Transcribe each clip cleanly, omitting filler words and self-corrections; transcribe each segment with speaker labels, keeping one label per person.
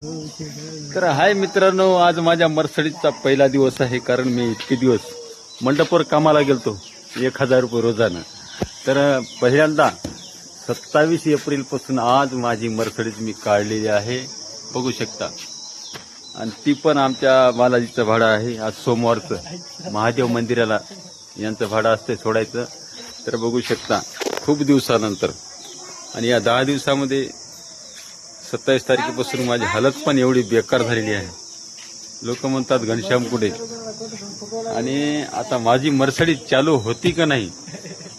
Speaker 1: तर हाय मित्रांनो, आज माझ्या मर्सडीजचा पहिला दिवस आहे. कारण मी इतके दिवस मंडपवर कामाला गेलतो 1000 रुपये रोजानं. तर पहिल्यांदा 27 एप्रिल पासून आज माझी मर्सडीज मी काढलेली आहे, बघू शकता. आणि ती पण आमच्या बालाजीचं भाडं आहे. आज सोमवारचं महादेव मंदिराला यांचं भाडं असते सोडायचं. तर बघू शकता खूप दिवसानंतर. आणि या 10 दिवसामध्ये 27 तारखेपासून माझी हालत पण एवढी बेकार झालेली आहे. लोक म्हणतात घनश्याम कुठे. आणि आता माझी मर्सडीज चालू होती का नाही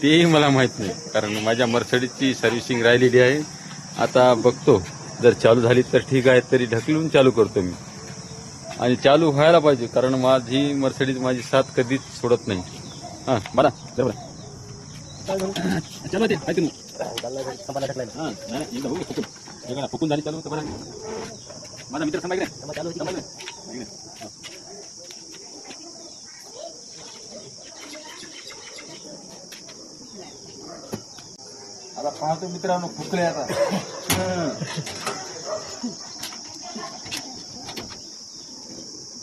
Speaker 1: तेही मला माहित नाही, कारण माझ्या मर्सडीजची सर्व्हिसिंग राहिलेली आहे. आता बघतो, जर चालू झाली तर ठीक आहे, तरी ढकलून चालू करतो मी. आणि चालू व्हायला पाहिजे, कारण माझी मर्सडीज माझी साथ कधीच सोडत नाही. हां बरा चलो ते काय फुकून झाली चालू तर बरं. माझा मित्र सांगा आता पाहतो मित्रांनो, फुकले आता.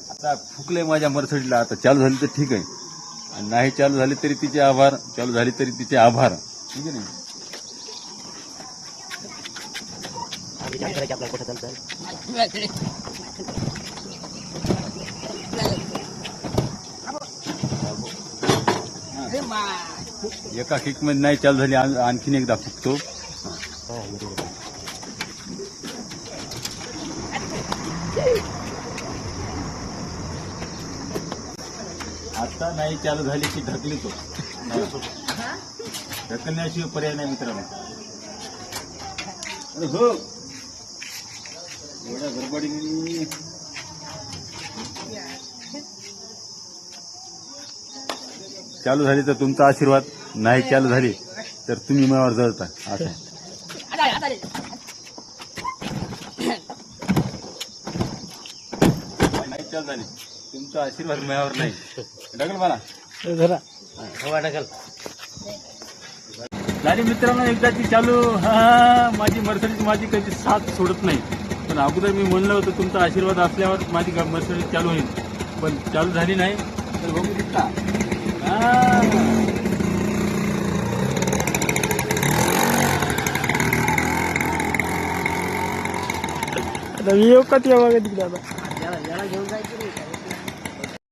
Speaker 1: आता फुकले माझ्या मर्सडीला. आता चालू झाली तर ठीक आहे, आणि नाही चालू झाली तरी तिचे आभार, चालू झाली तरी तिचे आभार, ठीक आहे नाही. एका किक मध्ये नाही चालू झाली, आणखीन एकदा फुकतो. आता नाही चालू झाली की ढकलितो. ढकलण्याशिवाय पर्याय नाही मित्रांनो. अरे हो, एवढ्या गडबडीने चालू झाली तर तुमचा आशीर्वाद, नाही चालू झाली तर तुम्ही माझ्यावर जळता. असं नाही चालू झाली, तुमचा आशीर्वाद माझ्यावर नाही. ढकल मला ढकल झाली मित्रांनो एकदाची चालू. हा, माझी मर्सडीज माझी कधी साथ सोडत नाही. पण अगोदर मी म्हणलं होतं तुमचा आशीर्वाद असल्यावर माझी मर्सडीज चालू होईल, पण चालू झाली नाही. तर बघू शकता.
Speaker 2: आता मी येऊ का ते बघा तिकडे. आता याला घेऊन जायचं.